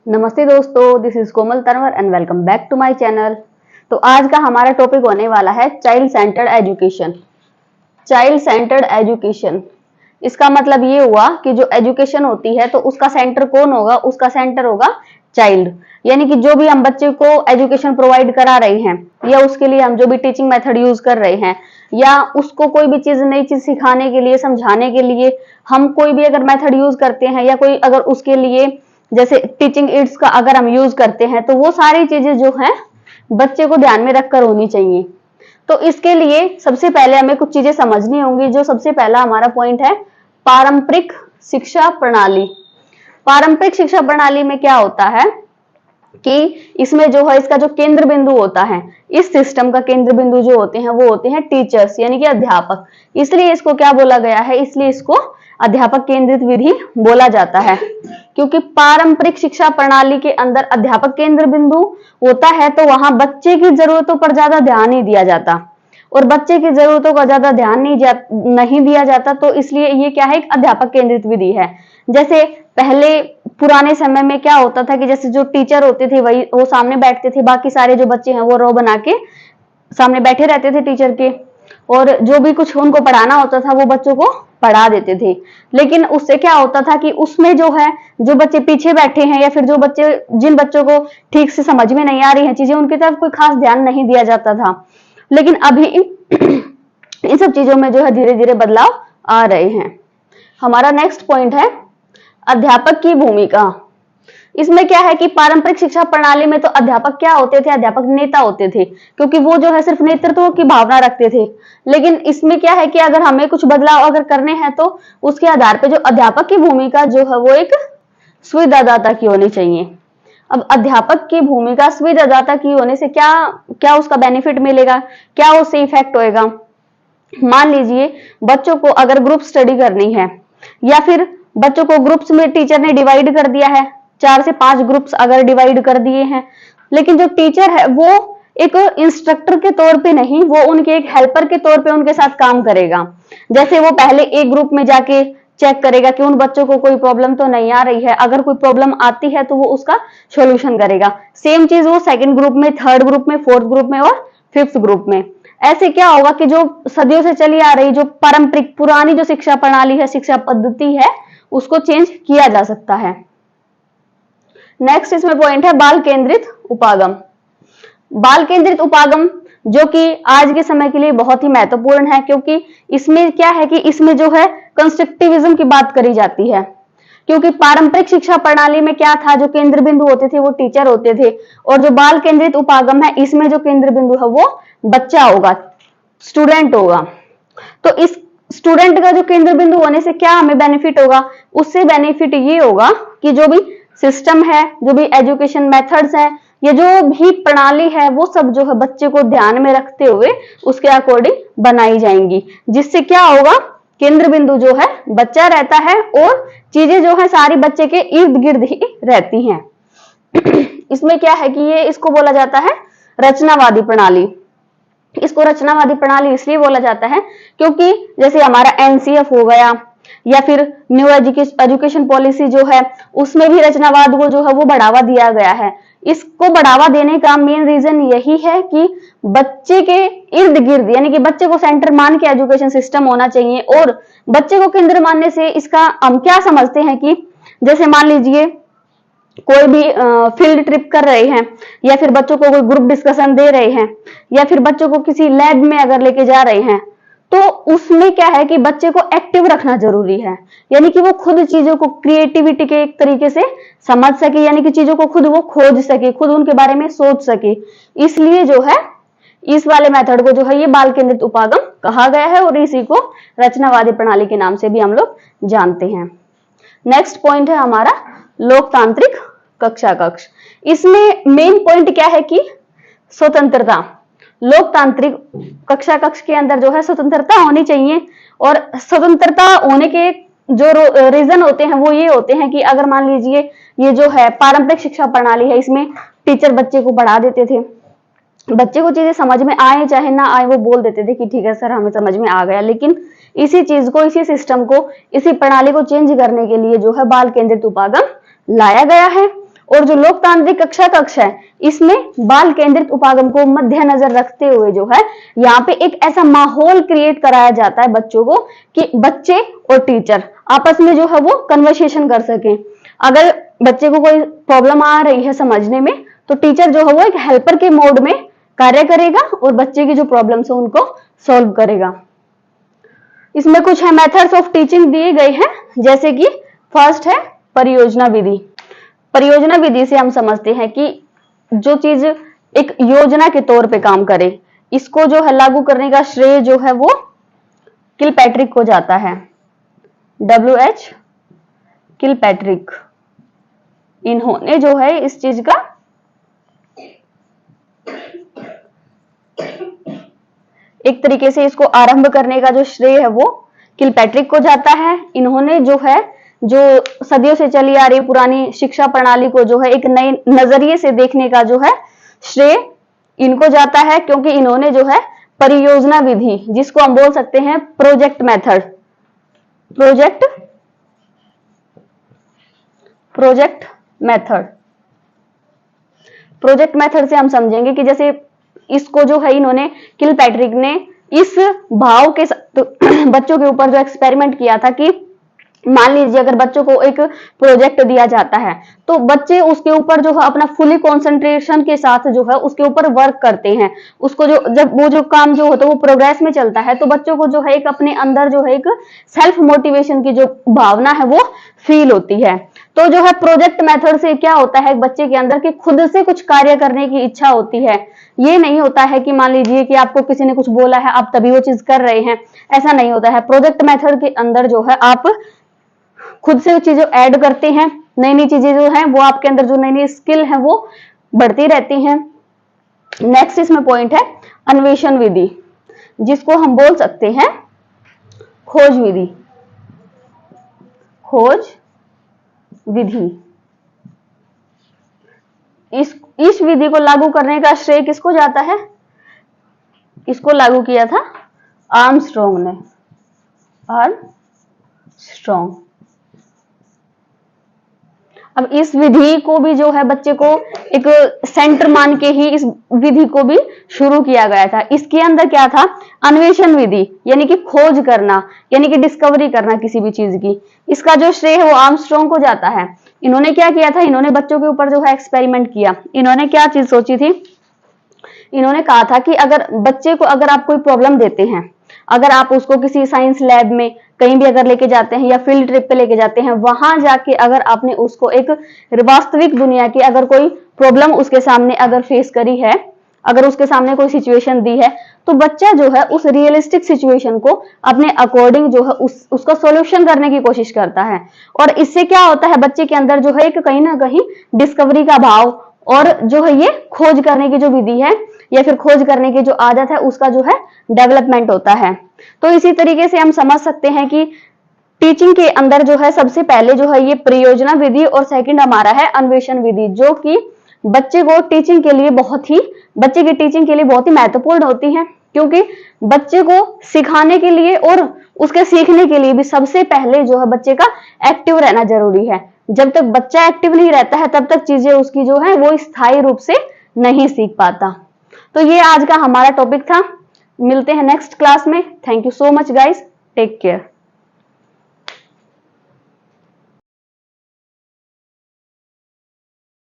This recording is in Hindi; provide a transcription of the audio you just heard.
नमस्ते दोस्तों, this is Komal Tanwar and welcome back to my channel. तो आज का हमारा टॉपिक होने वाला है child centred education. Child centred education, इसका मतलब ये हुआ कि जो एजुकेशन होती है तो उसका सेंटर कौन होगा? उसका सेंटर होगा चाइल्ड, यानी कि जो भी हम बच्चे को एजुकेशन प्रोवाइड करा रहे हैं या उसके लिए हम जो भी टीचिंग मेथड यूज कर रहे हैं या उसको कोई भी चीज नई चीज सिखाने के लिए, समझाने के लिए हम कोई भी अगर मेथड यूज करते हैं या कोई अगर उसके लिए जैसे टीचिंग एड्स का अगर हम यूज करते हैं तो वो सारी चीजें जो है बच्चे को ध्यान में रखकर होनी चाहिए। तो इसके लिए सबसे पहले हमें कुछ चीजें समझनी होंगी। जो सबसे पहला हमारा पॉइंट है पारंपरिक शिक्षा प्रणाली। पारंपरिक शिक्षा प्रणाली में क्या होता है कि इसमें जो है इसका जो केंद्र बिंदु होता है, इस सिस्टम का केंद्र बिंदु जो होते हैं वो होते हैं टीचर्स, यानी कि अध्यापक। इसलिए इसको क्या बोला गया है? इसलिए इसको अध्यापक केंद्रित विधि बोला जाता है, क्योंकि पारंपरिक शिक्षा प्रणाली के अंदर अध्यापक केंद्र बिंदु होता है तो वहां बच्चे की जरूरतों पर ज्यादा ध्यान नहीं दिया जाता, और बच्चे की जरूरतों का ज्यादा ध्यान नहीं दिया जाता, तो इसलिए ये क्या है? एक अध्यापक केंद्रित विधि है। जैसे पहले पुराने समय में क्या होता था कि जैसे जो टीचर होते थे वही वो सामने बैठते थे, बाकी सारे जो बच्चे हैं वो रो बना के सामने बैठे रहते थे टीचर के, और जो भी कुछ उनको पढ़ाना होता था वो बच्चों को पढ़ा देते थे। लेकिन उससे क्या होता था कि उसमें जो है जो बच्चे पीछे बैठे हैं या फिर जो बच्चे जिन बच्चों को ठीक से समझ में नहीं आ रही हैं चीजें, उनकी तरफ कोई खास ध्यान नहीं दिया जाता था। लेकिन अभी इन सब चीजों में जो है धीरे धीरे बदलाव आ रहे हैं। हमारा नेक्स्ट पॉइंट है अध्यापक की भूमिका। इसमें क्या है कि पारंपरिक शिक्षा प्रणाली में तो अध्यापक क्या होते थे? अध्यापक नेता होते थे, क्योंकि वो जो है सिर्फ नेतृत्व की भावना रखते थे। लेकिन इसमें क्या है कि अगर हमें कुछ बदलाव अगर करने हैं तो उसके आधार पर जो अध्यापक की भूमिका जो है वो एक सुविधादाता की होनी चाहिए। अब अध्यापक की भूमिका सुविधादाता की होने से क्या क्या उसका बेनिफिट मिलेगा, क्या उससे इफेक्ट होएगा? मान लीजिए बच्चों को अगर ग्रुप स्टडी करनी है या फिर बच्चों को ग्रुप्स में टीचर ने डिवाइड कर दिया है, 4 से 5 ग्रुप्स अगर डिवाइड कर दिए हैं, लेकिन जो टीचर है वो एक इंस्ट्रक्टर के तौर पे नहीं, वो उनके एक हेल्पर के तौर पे उनके साथ काम करेगा। जैसे वो पहले एक ग्रुप में जाके चेक करेगा कि उन बच्चों को कोई प्रॉब्लम तो नहीं आ रही है, अगर कोई प्रॉब्लम आती है तो वो उसका सॉल्यूशन करेगा। सेम चीज वो सेकंड ग्रुप में, थर्ड ग्रुप में, फोर्थ ग्रुप में और फिफ्थ ग्रुप में। ऐसे क्या होगा कि जो सदियों से चली आ रही जो पारंपरिक पुरानी जो शिक्षा प्रणाली है, शिक्षा पद्धति है, उसको चेंज किया जा सकता है। नेक्स्ट इसमें पॉइंट है बाल केंद्रित उपागम। बाल केंद्रित उपागम जो कि आज के समय के लिए बहुत ही महत्वपूर्ण है, क्योंकि इसमें क्या है कि इसमें जो है कंस्ट्रक्टिविज्म की बात करी जाती है। क्योंकि पारंपरिक शिक्षा प्रणाली में क्या था? जो केंद्र बिंदु होते थे वो टीचर होते थे, और जो बाल केंद्रित उपागम है इसमें जो केंद्र बिंदु है वो बच्चा होगा, स्टूडेंट होगा। तो इस स्टूडेंट का जो केंद्र बिंदु होने से क्या हमें बेनिफिट होगा? उससे बेनिफिट ये होगा कि जो भी सिस्टम है, जो भी एजुकेशन मेथड्स है, ये जो भी प्रणाली है वो सब जो है बच्चे को ध्यान में रखते हुए उसके अकॉर्डिंग बनाई जाएंगी, जिससे क्या होगा? केंद्र बिंदु जो है बच्चा रहता है और चीजें जो है सारी बच्चे के इर्द गिर्द ही रहती हैं। इसमें क्या है कि ये इसको बोला जाता है रचनावादी प्रणाली। इसको रचनावादी प्रणाली इसलिए बोला जाता है क्योंकि जैसे हमारा एनसीएफ हो गया या फिर न्यू एजुकेशन पॉलिसी जो है उसमें भी रचनावाद को जो है वो बढ़ावा दिया गया है। इसको बढ़ावा देने का मेन रीजन यही है कि बच्चे के इर्द गिर्द, यानी कि बच्चे को सेंटर मान के एजुकेशन सिस्टम होना चाहिए। और बच्चे को केंद्र मानने से इसका हम क्या समझते हैं कि जैसे मान लीजिए कोई भी फील्ड ट्रिप कर रहे हैं या फिर बच्चों को कोई ग्रुप डिस्कशन दे रहे हैं या फिर बच्चों को किसी लैब में अगर लेके जा रहे हैं, तो उसमें क्या है कि बच्चे को एक्टिव रखना जरूरी है, यानी कि वो खुद चीजों को क्रिएटिविटी के एक तरीके से समझ सके, यानी कि चीजों को खुद वो खोज सके, खुद उनके बारे में सोच सके। इसलिए जो है इस वाले मेथड को जो है ये बाल केंद्रित उपागम कहा गया है और इसी को रचनावादी प्रणाली के नाम से भी हम लोग जानते हैं। नेक्स्ट पॉइंट है हमारा लोकतांत्रिक कक्षा कक्ष। इसमें मेन पॉइंट क्या है कि स्वतंत्रता। लोकतांत्रिक कक्षा कक्ष के अंदर जो है स्वतंत्रता होनी चाहिए, और स्वतंत्रता होने के जो रीजन होते हैं वो ये होते हैं कि अगर मान लीजिए ये जो है पारंपरिक शिक्षा प्रणाली है, इसमें टीचर बच्चे को पढ़ा देते थे, बच्चे को चीजें समझ में आए चाहे ना आए वो बोल देते थे कि ठीक है सर हमें समझ में आ गया। लेकिन इसी चीज को, इसी सिस्टम को, इसी प्रणाली को चेंज करने के लिए जो है बाल केंद्रित उपागम लाया गया है। और जो लोकतांत्रिक कक्ष है इसमें बाल केंद्रित उपागम को मद्देनजर रखते हुए जो है यहाँ पे एक ऐसा माहौल क्रिएट कराया जाता है बच्चों को कि बच्चे और टीचर आपस में जो है वो कन्वर्सेशन कर सकें। अगर बच्चे को कोई प्रॉब्लम आ रही है समझने में तो टीचर जो है वो एक हेल्पर के मोड में कार्य करेगा और बच्चे की जो प्रॉब्लम्स है उनको सॉल्व करेगा। इसमें कुछ है मेथड्स ऑफ टीचिंग दिए गए हैं, जैसे कि फर्स्ट है परियोजना विधि। परियोजना विधि से हम समझते हैं कि जो चीज एक योजना के तौर पे काम करे, इसको जो है लागू करने का श्रेय जो है वो किलपैट्रिक को जाता है, WH किलपैट्रिक। इन्होंने जो है इस चीज का एक तरीके से इसको आरंभ करने का जो श्रेय है वो किलपैट्रिक को जाता है। इन्होंने जो है जो सदियों से चली आ रही पुरानी शिक्षा प्रणाली को जो है एक नए नजरिए से देखने का जो है श्रेय इनको जाता है, क्योंकि इन्होंने जो है परियोजना विधि, जिसको हम बोल सकते हैं प्रोजेक्ट मेथड, प्रोजेक्ट मेथड से हम समझेंगे कि जैसे इसको जो है इन्होंने किलपैट्रिक ने इस भाव के साथ बच्चों के ऊपर जो एक्सपेरिमेंट किया था कि मान लीजिए अगर बच्चों को एक प्रोजेक्ट दिया जाता है तो बच्चे उसके ऊपर जो है अपना फुली कंसंट्रेशन के साथ जो है उसके ऊपर वर्क करते हैं। उसको जो जब वो जो काम जो होता है वो प्रोग्रेस में चलता है तो बच्चों को जो है एक अपने अंदर जो है एक सेल्फ मोटिवेशन की जो भावना है वो फील होती है। तो जो है प्रोजेक्ट मेथड से क्या होता है बच्चे के अंदर कि खुद से कुछ कार्य करने की इच्छा होती है। ये नहीं होता है कि मान लीजिए कि आपको किसी ने कुछ बोला है आप तभी वो चीज कर रहे हैं, ऐसा नहीं होता है। प्रोजेक्ट मेथड के अंदर जो है आप खुद से चीजें ऐड करते हैं, नई नई चीजें जो है वो आपके अंदर जो नई नई स्किल है वो बढ़ती रहती हैं। नेक्स्ट इसमें पॉइंट है अन्वेषण विधि, जिसको हम बोल सकते हैं खोज विधि। इस विधि को लागू करने का श्रेय किसको जाता है? इसको लागू किया था आर्मस्ट्रॉन्ग ने। अब इस विधि को भी जो है बच्चे को एक सेंटर मान के ही इस विधि को भी शुरू किया गया था। इसके अंदर क्या था? अन्वेषण विधि, यानी कि खोज करना, यानी कि डिस्कवरी करना किसी भी चीज की। इसका जो श्रेय है वो आर्मस्ट्रॉन्ग को जाता है। इन्होंने क्या किया था? इन्होंने बच्चों के ऊपर जो है एक्सपेरिमेंट किया। इन्होंने क्या चीज सोची थी? इन्होंने कहा था कि अगर बच्चे को अगर आप कोई प्रॉब्लम देते हैं, अगर आप उसको किसी साइंस लैब में कहीं भी अगर लेके जाते हैं या फील्ड ट्रिप पे लेके जाते हैं, वहां जाके अगर आपने उसको एक वास्तविक दुनिया की अगर कोई प्रॉब्लम उसके सामने अगर फेस करी है, अगर उसके सामने कोई सिचुएशन दी है, तो बच्चा जो है उस रियलिस्टिक सिचुएशन को अपने अकॉर्डिंग जो है उसका सॉल्यूशन करने की कोशिश करता है। और इससे क्या होता है? बच्चे के अंदर जो है एक कहीं ना कहीं डिस्कवरी का भाव और जो है ये खोज करने की जो विधि है या फिर खोज करने की जो आदत है उसका जो है डेवलपमेंट होता है। तो इसी तरीके से हम समझ सकते हैं कि टीचिंग के अंदर जो है सबसे पहले जो है ये परियोजना विधि और सेकंड हमारा है अन्वेषण विधि, जो कि बच्चे की टीचिंग के लिए बहुत ही महत्वपूर्ण होती है, क्योंकि बच्चे को सिखाने के लिए और उसके सीखने के लिए भी सबसे पहले जो है बच्चे का एक्टिव रहना जरूरी है। जब तक बच्चा एक्टिव नहीं रहता है तब तक चीजें उसकी जो है वो स्थायी रूप से नहीं सीख पाता। तो ये आज का हमारा टॉपिक था। मिलते हैं नेक्स्ट क्लास में। Thank you so much guys, take care.